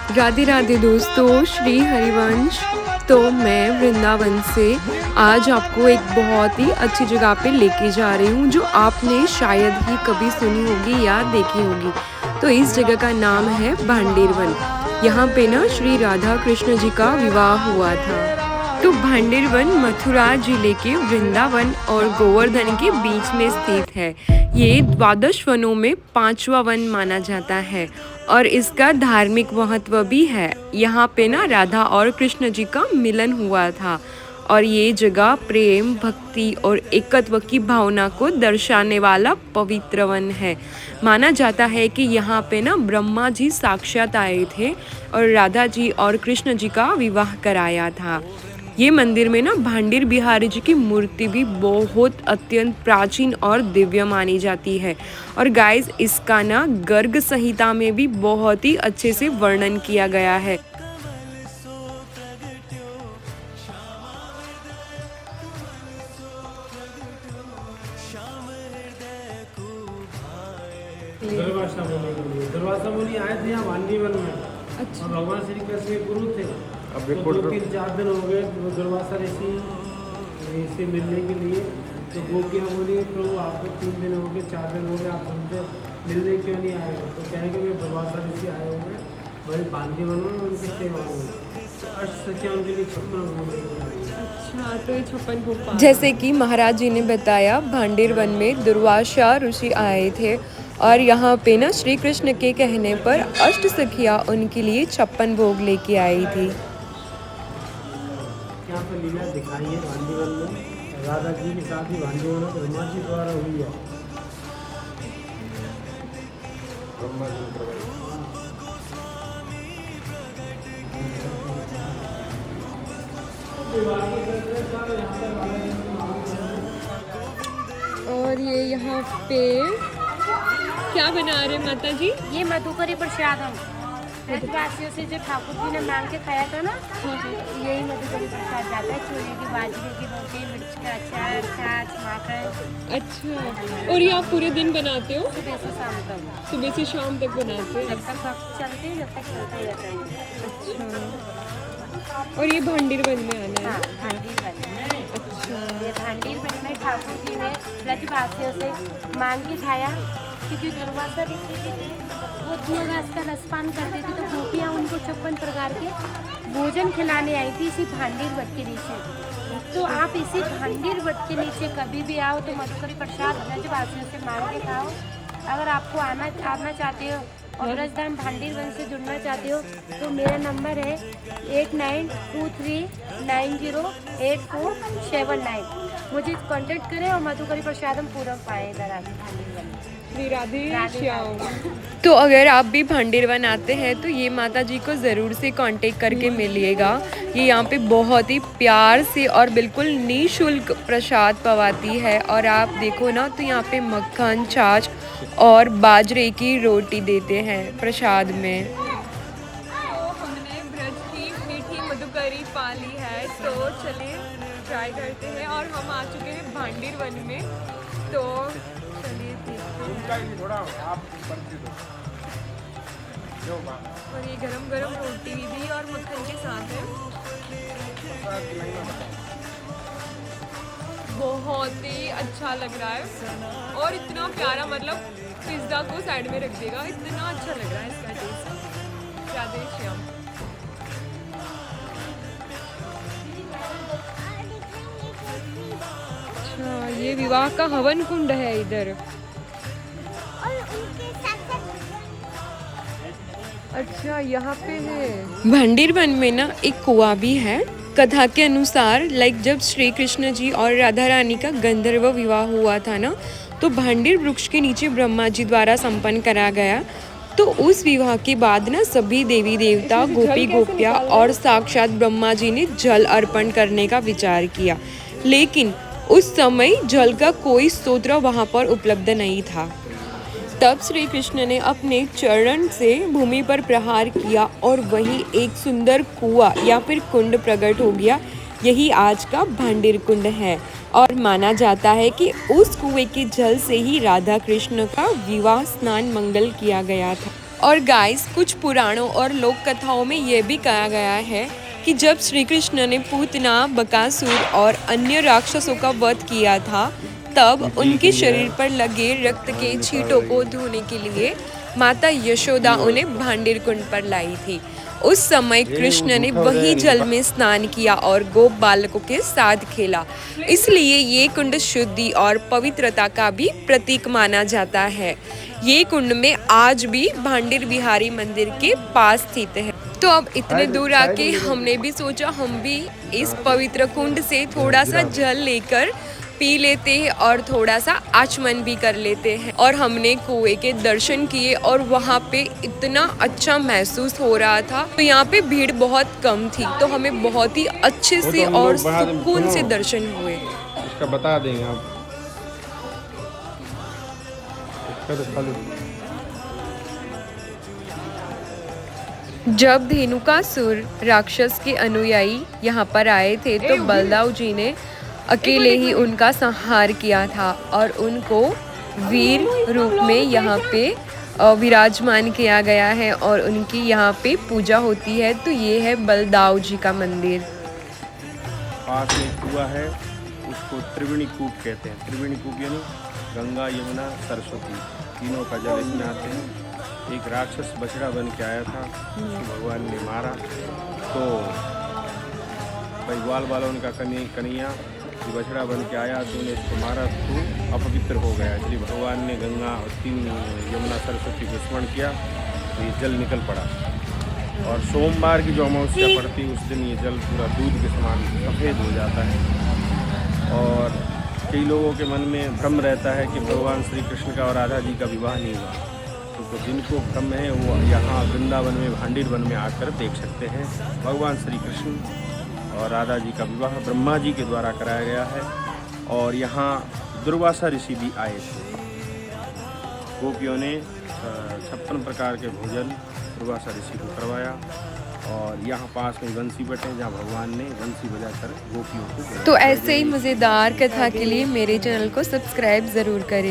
राधे राधे दोस्तों, श्री हरिवंश। तो मैं वृंदावन से आज आपको एक बहुत ही अच्छी जगह पे लेके जा रही हूँ जो आपने शायद ही कभी सुनी होगी या देखी होगी। तो इस जगह का नाम है भांडेर वन। यहाँ पे ना श्री राधा कृष्ण जी का विवाह हुआ था। तो भांडेर वन मथुरा जिले के वृंदावन और गोवर्धन के बीच में स्थित है। ये द्वादश वनों में 5वां वन माना जाता है और इसका धार्मिक महत्व भी है। यहाँ पे ना राधा और कृष्ण जी का मिलन हुआ था और ये जगह प्रेम, भक्ति और एकत्व की भावना को दर्शाने वाला पवित्र वन है। माना जाता है कि यहाँ पे ना ब्रह्मा जी साक्षात आए थे और राधा जी और कृष्ण जी का विवाह कराया था। ये मंदिर में ना भांडेर बिहारी जी की मूर्ति भी बहुत अत्यंत प्राचीन और दिव्य मानी जाती है। और गाइस, इसका ना गर्ग संहिता में भी बहुत ही अच्छे से वर्णन किया गया है। दरवाजा बोली आए थे यहाँ वांडीवन में। अच्छा। और भगवान श्री कृष्ण के गुरु थे। अब तो 2-3-4 दिन हो गए वो दरवाजा ऐसे मिलने के लिए। तो गोपियाँ बोली प्रभु आपको 3 दिन हो गए, 4 दिन हो गए, आप हमसे मिलने क्यों नहीं आए हो? तो कहेंगे वे दरवाजा ऋषि आए हुए बड़े भांडीवन में उनकी सेवा हुई। तो अष्टसखियाँ उनके लिए 56 भोग। अच्छा, तो ये 56 भोग। जैसे कि महाराज जी ने बताया, भांडेर वन में दुर्वासा ऋषि आए थे और यहाँ पे ना श्री कृष्ण के कहने पर अष्ट सखियाँ उनके लिए 56 भोग लेके आई थी। यहाँ पर लीला दिखाई है भांडीवन में। राधा जी के साथ ही भांडीवन ब्रह्मा जी द्वारा हुई है। और ये यहाँ पे क्या बना रहे माता जी? ये मधुकरी प्रसाद हम ब्रजवासियों से जो ठाकुर जी ने मांग के खाया था ना, यही मधुकरी प्रसाद जाता है। चूल्हे की बाजरे की रोटी, मिर्च का अचार, छाछ, माखन। अच्छा, और ये आप पूरे दिन बनाते हो? सुबह से शाम तक। सुबह से शाम तक बनाते हो? जब तक भक्त चलते हैं, जब तक चलते रहता है। अच्छा, और ये भांडेर वन में आना हाँ, है? भांडीर वन में। अच्छा। ये भांडीर वन में ठाकुर जी ने ब्रजवासियों से मांग के खाया, क्योंकि दुर्वासा ऋषि थे वो घास का रसपान करते थे। तो गोपियाँ उनको 56 प्रकार के भोजन खिलाने आई थी इसी भांडीर वट के नीचे। तो आप इसी भांडीर वट के नीचे कभी भी आओ तो मधुकरी प्रसाद ब्रजवासियों से मांग के खाओ। अगर आपको आना चाहते हो और ब्रजधाम भांडीर वन से जुड़ना चाहते हो तो मेरा नंबर है 8923908479। मुझे कांटेक्ट करें और मधुकरी प्रसादम पूरा पाए इधर आके भांडीर वन। राधे श्याम। तो अगर आप भी भांडेर वन आते हैं तो ये माता जी को ज़रूर से कांटेक्ट करके मिलिएगा। ये यहाँ पे बहुत ही प्यार से और बिल्कुल निःशुल्क प्रसाद पवाती है। और आप देखो ना तो यहाँ पे मक्खन, छाछ और बाजरे की रोटी देते हैं प्रसाद में। तो हमने ब्रज की मीठी मधुकरी पा ली है, तो चलिए ट्राई करते हैं। और हम आ चुके हैं भांडेर वन में, तो चलिए देखते हैं। थोड़ा आप और ये गरम गरम रोटी भी और मक्खन के साथ है। बहुत ही अच्छा लग रहा है और इतना प्यारा, मतलब पिज्ज़ा को साइड में रख देगा, इतना अच्छा लग रहा है इसका टेस्ट। राधे श्याम। अच्छा, ये विवाह का हवन कुंड है इधर। अच्छा, यहाँ पे है। भांडेर वन में ना एक कुआं भी है। कथा के अनुसार जब श्री कृष्ण जी और राधा रानी का गंधर्व विवाह हुआ था ना, तो भांडेर वृक्ष के नीचे ब्रह्मा जी द्वारा संपन्न करा गया। तो उस विवाह के बाद ना सभी देवी देवता, गोपी गोपियाँ और साक्षात ब्रह्मा जी ने जल अर्पण करने का विचार किया, लेकिन उस समय जल का कोई स्रोत वहाँ पर उपलब्ध नहीं था। तब श्री कृष्ण ने अपने चरण से भूमि पर प्रहार किया और वहीं एक सुंदर कुआं या फिर कुंड प्रकट हो गया। यही आज का भांडेर कुंड है और माना जाता है कि उस कुएं के जल से ही राधा कृष्ण का विवाह स्नान मंगल किया गया था। और गाइस, कुछ पुराणों और लोक कथाओं में ये भी कहा गया है कि जब श्री कृष्ण ने पूतना, बकासुर और अन्य राक्षसों का वध किया था, तब उनके शरीर पर लगे रक्त के छींटों को धोने के लिए माता यशोदा उन्हें भांडीर कुंड पर लाई थी। उस समय कृष्ण ने वही जल में स्नान किया और गोप बालकों के साथ खेला। इसलिए ये कुंड शुद्धि और पवित्रता का भी प्रतीक माना जाता है। ये कुंड में आज भी भांडीर बिहारी मंदिर के पास स्थित है। तो अब इतने दूर आके हमने भी सोचा हम भी इस पवित्र कुंड से थोड़ा सा जल लेकर पी लेते हैं और थोड़ा सा आचमन भी कर लेते हैं। और हमने कुएं के दर्शन किए और वहाँ पे इतना अच्छा महसूस हो रहा था। तो यहाँ पे भीड़ बहुत कम थी, तो हमें बहुत ही अच्छे से और सुकून से दर्शन हुए। इसका बता देंगे आप। जब धेनुकासुर राक्षस के अनुयायी यहाँ पर आए थे तो बलदाऊ जी ने अकेले ही उनका संहार किया था और उनको वीर रूप में यहाँ पे विराजमान किया गया है और उनकी यहाँ पे पूजा होती है। तो ये है बलदाऊ जी का मंदिर। पास में कुआ है, उसको त्रिवेणी कूप कहते हैं। त्रिवेणी कूप यानी गंगा, यमुना, सरस्वती तीनों का जल इसमें आते हैं। एक राक्षस बछड़ा बन के आया था, उसको भगवान ने मारा तो भाई ग्वाल वालों उनका कन्हैया बछड़ा बन के आया तो उन्हें इसको मारा तो अपवित्र हो गया। इसलिए भगवान ने गंगा और तीन यमुना सरस्वती को स्मरण किया तो ये जल निकल पड़ा। और सोमवार की जो अमावस्या पड़ती है उस दिन ये जल पूरा दूध के समान सफ़ेद हो जाता है। और कई लोगों के मन में भ्रम रहता है कि भगवान श्री कृष्ण का और राधा जी का विवाह नहीं हुआ, तो जिनको भ्रम है वो यहाँ वृंदावन में भांडीर वन में आकर देख सकते हैं। भगवान श्री कृष्ण और राधा जी का विवाह ब्रह्मा जी के द्वारा कराया गया है। और यहाँ दुर्वासा ऋषि भी आए थे। गोपियों ने 56 प्रकार के भोजन दुर्वासा ऋषि को करवाया। और यहाँ पास में बंसी बट है जहाँ भगवान ने बंसी बजाकर गोपियों को। तो ऐसे ही मज़ेदार कथा के लिए मेरे चैनल को सब्सक्राइब ज़रूर करें।